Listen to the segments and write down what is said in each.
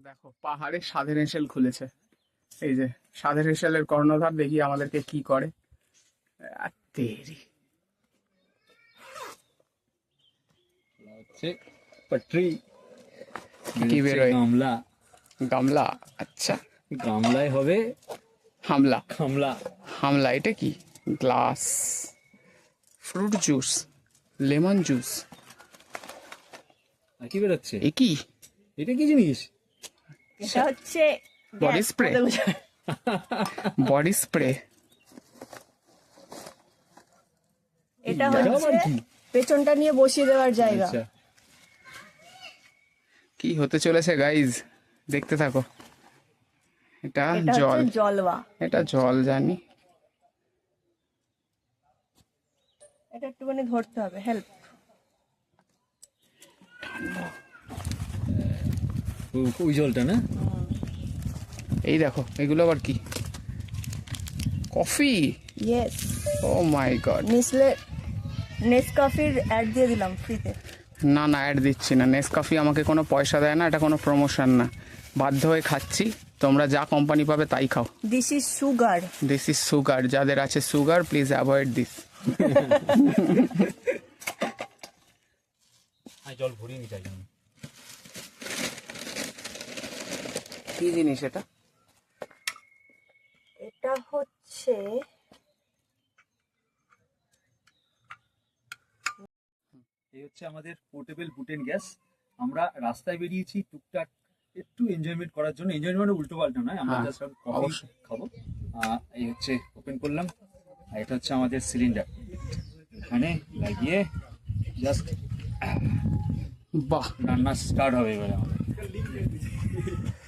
দেখো পাহাড়ে সাধের হেঁসেল খুলেছে। এই যে সাধের হেঁসেলের কর্ণধার, দেখি আমাদেরকে কি করে। তেরি হচ্ছে পটরি, কি বেরোয়? গামলা। গামলা, আচ্ছা। গামলায় হবে হামলা, গামলা। হামলা। এটা কি? Glass, fruit juice, lemon juice. আর কি বেরোচ্ছে? এ কি? এটা কি জিনিস? এটা হচ্ছে বডি গ্যাস, স্প্রে। বলে বোঝায়। Body spray. এটা আবার হচ্ছে কি? পেছনটা নিয়ে বসিয়ে দেওয়ার জায়গা। আচ্ছা, কি হতে চলেছে গাইজ, দেখতে থাকো। এটা এটা জল, হচ্ছে জলবা। এটা জল জানি। এটা একটুখানি ধরতে হবে, হেল্প। ওই জলটা না? এই দেখো, এগুলো আবার কি? কফি। ইয়েস, ও মাই গড। নেসকাফির অ্যাড দিয়ে দিলাম ফ্রিতে। না না, অ্যাড দিচ্ছি না। নেসকাফি আমাকে কোনো পয়সা দেয় না, এটা কোনো প্রমোশন না। বাধ্য হয়ে খাচ্ছি। তোমরা যা কোম্পানি পাবে তাই খাও। This is sugar. This is sugar. যাদের আছে সুগার, প্লিজ অ্যাভয়েড দিস। জল ভরিয়ে নি, তাই জন্য। কি জিনিস এটা? এটা হচ্ছে এই হচ্ছে আমাদের পোর্টেবল বুটেন গ্যাস। আমরা রাস্তায় বেরিয়েছি টুকটাক একটু এনজয়মেন্ট করার জন্য। এনজয়মেন্ট মানে উল্টো পাল্টা নয়, আমরা হ্যাঁ, জাস্ট কফি অবশ্যই। খাবো। এই হচ্ছে ওপেন করলাম, আর এটা হচ্ছে আমাদের সিলিন্ডার। এখানে লাগিয়ে জাস্ট বাহ, রান্না স্টার্ট হবে এবারে আমাদের।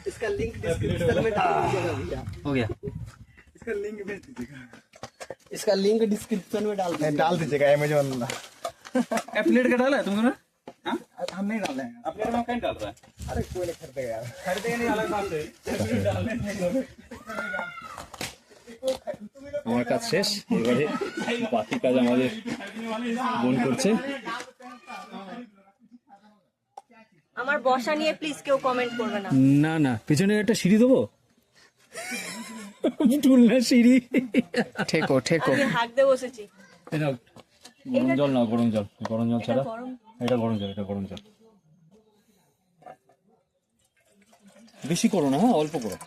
इसका लिंक डिस्क्रिप्शन में डाल दीजिएगा भैया। हो गया। इसका लिंक डिस्क्रिप्शन में डाल दीजिएगा अमेजोन। एप्लेट का डाला है तुमने? हम नहीं डाले हैं। अपने में कहीं डाल रहा है? अरे कोई नहीं खरीदेगा यार। खरीदेगा नहीं अलग बात है। আমার কাজ শেষ, এবারে বাকি কাজ আমাদের বোন করছে। আমার বসা নিয়ে প্লিজ কেউ কমেন্ট করবে না। না না, পেছনে একটা সিঁড়ি দেবো। টুল না সিঁড়ি। ঠেকো ঠেকো। আমি হাঁকতে বসেছি। এটা গরম জল না, গরম জল, গরম জল এটা ছাড়া। গরম। এটা গরম জল, এটা গরম জল। বেশি করো না, হ্যাঁ, অল্প করো।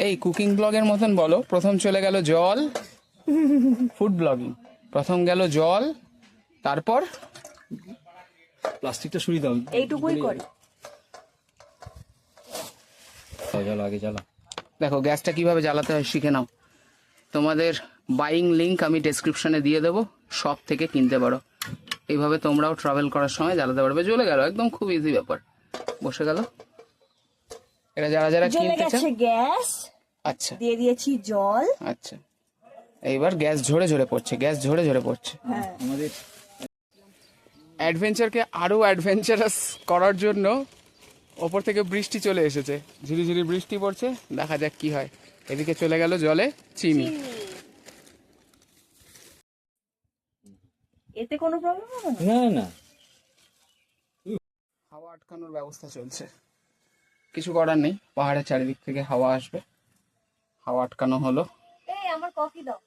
এই কুকিং ব্লগের মতন বলো। প্রথম চলে গেল জল, ফুড ব্লগিং। প্রথম গেল জল, তারপর প্লাস্টিকটা সরিয়ে দাও। এইটুকুই করি। জ্বালা আগে জ্বালা। দেখো গ্যাসটা কিভাবে জ্বালাতে হয় শিখে নাও। তোমাদের বাইং লিংক আমি ডেসক্রিপশনে দিয়ে দেবো, শপ থেকে কিনতে পারো। এইভাবে তোমরাও ট্রাভেল করার সময় জ্বালাতে পারবে। জ্বলে গেল, একদম খুব ইজি ব্যাপার, বসে গেল। এটা যারা যারা জ্বলে কিনতে চান, গেছে গ্যাস, আচ্ছা দিয়ে দিয়েছি জল। আচ্ছা, এইবার গ্যাস ঝরে ঝরে পড়ছে, গ্যাস ঝরে ঝরে পড়ছে। হ্যাঁ, আমাদের অ্যাডভেঞ্চারকে আরো অ্যাডভেঞ্চারাস করার জন্য ওপর থেকে বৃষ্টি চলে এসেছে, ঝিরিঝিরি বৃষ্টি পড়ছে। দেখা যাক কি হয়। এদিকে চলে গেল জলে চিনি। এতে কোনো প্রবলেম হবে না। না না, হাওয়া আটকানোর ব্যবস্থা চলছে, কিছু করার নেই। পাহাড়ের চারিদিক থেকে হাওয়া আসবে। হাওয়া আটকানো হলো। এই আমার কফি দাও।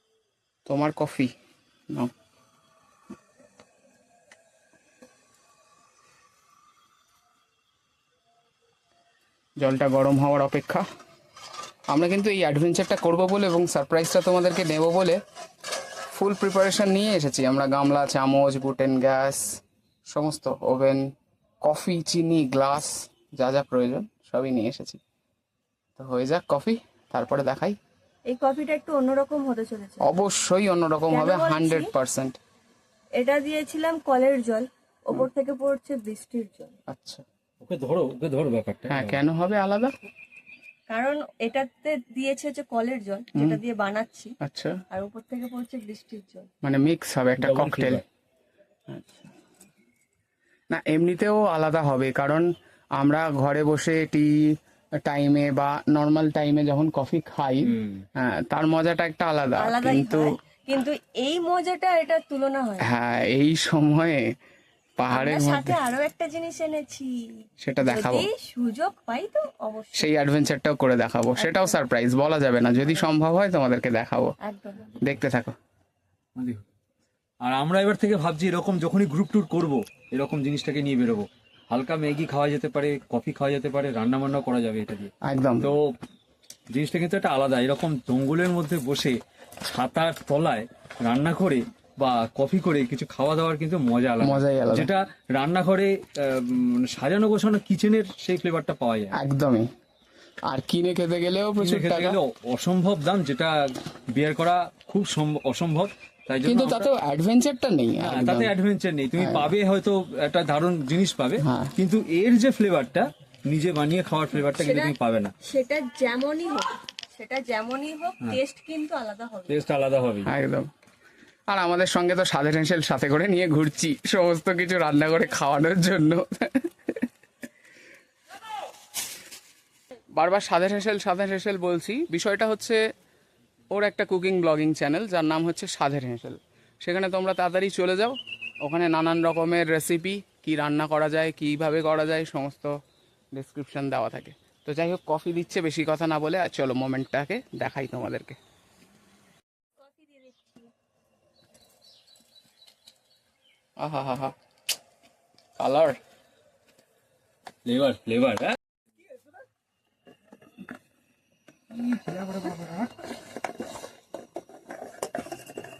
তোমার কফি নাও। জলটা গরম হওয়ার অপেক্ষা। আমরা কিন্তু এই অ্যাডভেঞ্চারটা করব বলে এবং সারপ্রাইজটা তোমাদেরকে নেব বলে ফুল প্রিপারেশন নিয়ে এসেছি আমরা। গামলা, চামচ, বুটেন গ্যাস, সমস্ত ওভেন, কফি, চিনি, গ্লাস, যা যা প্রয়োজন সবই নিয়ে এসেছি। তো হয়ে যাক কফি, তারপরে দেখাই। এই কফিটা একটু অন্যরকম হতে চলেছে। অবশ্যই অন্যরকম কেন হবে, বলছি? 100%। এটা দিয়েছিলাম কলের জল, ওপর থেকে পড়ছে বৃষ্টির জল। আচ্ছা, ওকে ধরো, ওকে ধরো ব্যাপারটা। হ্যাঁ, কেন হবে আলাদা? কারণ এটাতে দিয়েছে হচ্ছে কলের জল, যেটা দিয়ে বানাচ্ছি, আচ্ছা, আর উপর থেকে পড়ছে বৃষ্টির জল। মানে মিক্স হবে একটা Double ককটেল। flavor। না, এমনিতেও আলাদা হবে, কারণ আমরা ঘরে বসে টি টাইমে বা নর্মাল টাইমে যখন কফি খাই, তার মজাটা একটা আলাদা। আলাদাই কিন্তু হয়, কিন্তু এই মজাটা এটার তুলনা হয় না। হ্যাঁ, এই সময়ে পাহাড়ের আমরা সাথে মধ্যে আরো একটা জিনিস এনেছি, সেটা দেখাবো, যদি সুযোগ পাই তো অবশ্যই সেই অ্যাডভেঞ্চারটাও করে দেখাবো, সেটাও সারপ্রাইজ, বলা যাবে না, যদি সম্ভব হয় তোমাদেরকে দেখাবো, একদম। দেখতে থাকো। আর আমরা এবার থেকে ভাবছি এরকম যখনই গ্রুপ ট্যুর করবো এরকম জিনিসটাকে নিয়ে বেরোবো। হালকা ম্যাগি খাওয়া যেতে পারে, কফি খাওয়া যেতে পারে, রান্না বান্নাও করা যাবে এটা দিয়ে। একদম। তো জিনিসটা কিন্তু একটা আলাদা, এরকম জঙ্গলের মধ্যে বসে ছাতার তলায় রান্না করে বা কফি করে কিছু খাওয়া দাওয়ার কিন্তু মজা আলাদা, মজাই আলাদা। যেটা রান্নাঘরে সাজানো গোছানো কিচেনের সেই ফ্লেভারটা পাওয়া যায়। একদমই। আর কিনে খেতে গেলেও প্রচুর খেতে টাকা, গেলে অসম্ভব দাম, যেটা বিয়ার করা খুব অসম্ভব। তাই জন্য কিন্তু আমরা- তাতেও অ্যাডভেঞ্চারটা নেই। হ্যাঁ, একদম। তাতে অ্যাডভেঞ্চার নেই, তুমি পাবে হয়তো একটা দারুণ জিনিস পাবে, হ্যাঁ। কিন্তু এর যে ফ্লেভারটা নিজে বানিয়ে খাওয়ার ফ্লেভারটা কিন্তু তুমি পাবে না। সেটা যেমনই হোক টেস্ট কিন্তু আলাদা হবে। টেস্ট আলাদা হবে। একদম। আর আমাদের সঙ্গে তো স্বাদের হেঁসেল সাথে করে নিয়ে ঘুরছি সমস্ত কিছু রান্না করে খাওয়ানোর জন্য। বারবার স্বাদের হেঁসেল বলছি, বিষয়টা হচ্ছে ওর একটা কুকিং ব্লগিং চ্যানেল যার নাম হচ্ছে স্বাদের হেঁসেল। সেখানে তোমরা তাড়াতাড়ি চলে যাও, ওখানে নানান রকমের রেসিপি, কি রান্না করা যায়, কীভাবে করা যায়, সমস্ত ডেসক্রিপশন দেওয়া থাকে। তো যাই হোক, কফি দিচ্ছে, বেশি কথা না বলে আর চলো মোমেন্টটাকে দেখাই তোমাদেরকে। আহা হা হা, কালার, ফ্লেভার হ্যাঁ।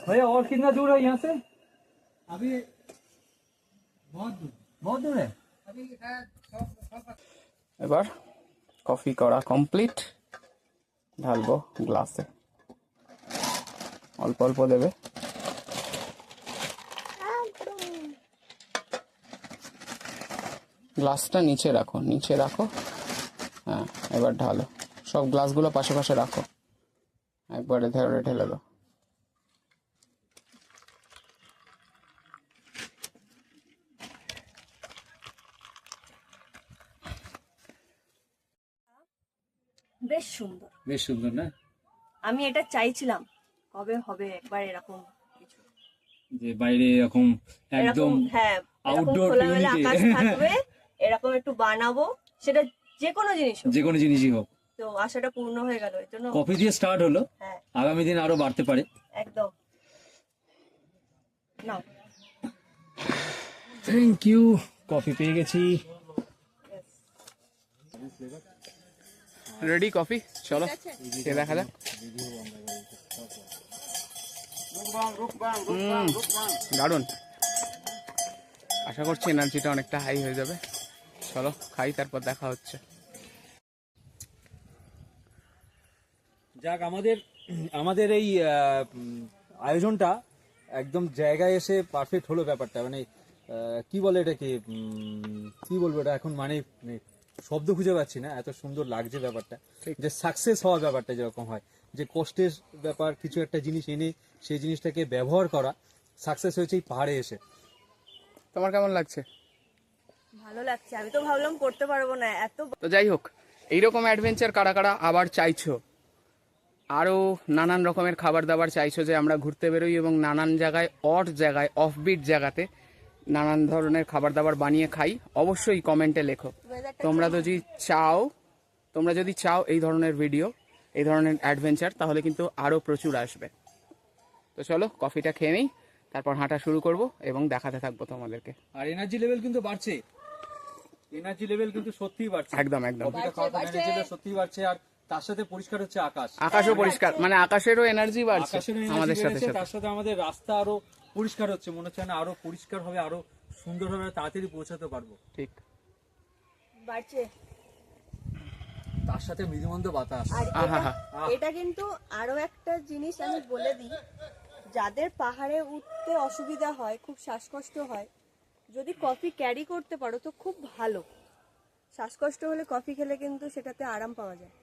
भैया और कितना दूर है यहाँ से? अभी बहुत दूर बहुत दूर है। अभी है 100 এবার কফি করা কমপ্লিট, ঢালবো গ্লাসে, অল্প অল্প দেবে। গ্লাসটা নিচে রাখো, হ্যাঁ এবার ঢালো, সব গ্লাসগুলো পাশে পাশে রাখো, একবারে ধরে ঢেলে দাও। বেশ সুন্দর, বেশ সুন্দর না? আমি এটা চাইছিলাম কবে হবে একবার এরকম কিছু, যে বাইরে এরকম একদম হ্যাঁ outdoor খোলামেলা unity। আকাশ থাকবে, এরকম একটু বানাবো, সেটা যে কোনো জিনিস হোক। যে কোনো জিনিসই হোক। তো আশাটা পূর্ণ হয়ে গেল, এর জন্য কফি দিয়ে স্টার্ট হলো, হ্যাঁ আগামী দিন আরো বাড়তে পারে। একদম। নাও থ্যাংক ইউ, কফি পেয়ে গেছি। রেডি কফি, চলো খেয়ে দেখা যাক। দারুণ, আশা করছি এনার্জিটা অনেকটা হাই হয়ে যাবে। চলো খাই, তারপর দেখা হচ্ছে। যাক, আমাদের এই আয়োজনটা একদম জায়গায় এসে পারফেক্ট হলো ব্যাপারটা। মানে কি বলে এটাকে, কি বলবো এটা এখন, মানে শব্দ খুঁজে পাচ্ছি না, এত সুন্দর লাগছে ব্যাপারটা। যে সাকসেস হওয়া ব্যাপারটা যেরকম হয়, যে কষ্টের ব্যাপার, কিছু একটা জিনিস এনে সেই জিনিসটাকে ব্যবহার করা, সাকসেস হয়েছে এই পাহাড়ে এসে। তোমার কেমন লাগছে? ভালো লাগছে, আমি তো ভাবলাম করতে পারবো না এত। তো যাই হোক, এইরকম অ্যাডভেঞ্চার কারা কারা আবার চাইছো, আরও নানান রকমের খাবার দাবার চাইছো যে আমরা ঘুরতে বেরোই এবং নানান জায়গায় জায়গায় অফবিট জায়গাতে নানান ধরনের খাবার দাবার বানিয়ে খাই, অবশ্যই কমেন্টে লেখো। তোমরা যদি চাও এই ধরনের ভিডিও, এই ধরনের অ্যাডভেঞ্চার, তাহলে কিন্তু আরও প্রচুর আসবে। তো চলো কফিটা খেয়ে নিই, তারপর হাঁটা শুরু করব এবং দেখাতে থাকবো তোমাদেরকে। আর এনার্জি লেভেল কিন্তু বাড়ছে, এনার্জি লেভেল কিন্তু সত্যিই বাড়ছে। একদম একদম, কফিটা খাওয়ার পর এনার্জি লেভেল সত্যিই বাড়ছে। আর তার সাথে পরিষ্কার হচ্ছে আকাশ, আকাশও পরিষ্কার, মানে আকাশেরও এনার্জি বাড়ছে আকাশেরও energy আমাদের সাথে বেড়েছে, সাথে। তার সাথে আমাদের রাস্তা আরো পরিষ্কার হচ্ছে, মনে হচ্ছে না আরো পরিষ্কার হবে, আরো সুন্দরভাবে তাড়াতাড়ি পৌঁছাতে পারবো। ঠিক, বাড়ছে। তার সাথে মৃদুমন্দ বাতাস। আর আহা, এটা কিন্তু আরো একটা জিনিস আমি বলে দিই, যাদের পাহাড়ে উঠতে অসুবিধা হয়, খুব শ্বাসকষ্ট হয়, যদি কফি ক্যারি করতে পারো তো খুব ভালো। শ্বাসকষ্ট হলে কফি খেলে কিন্তু সেটাতে আরাম পাওয়া যায়।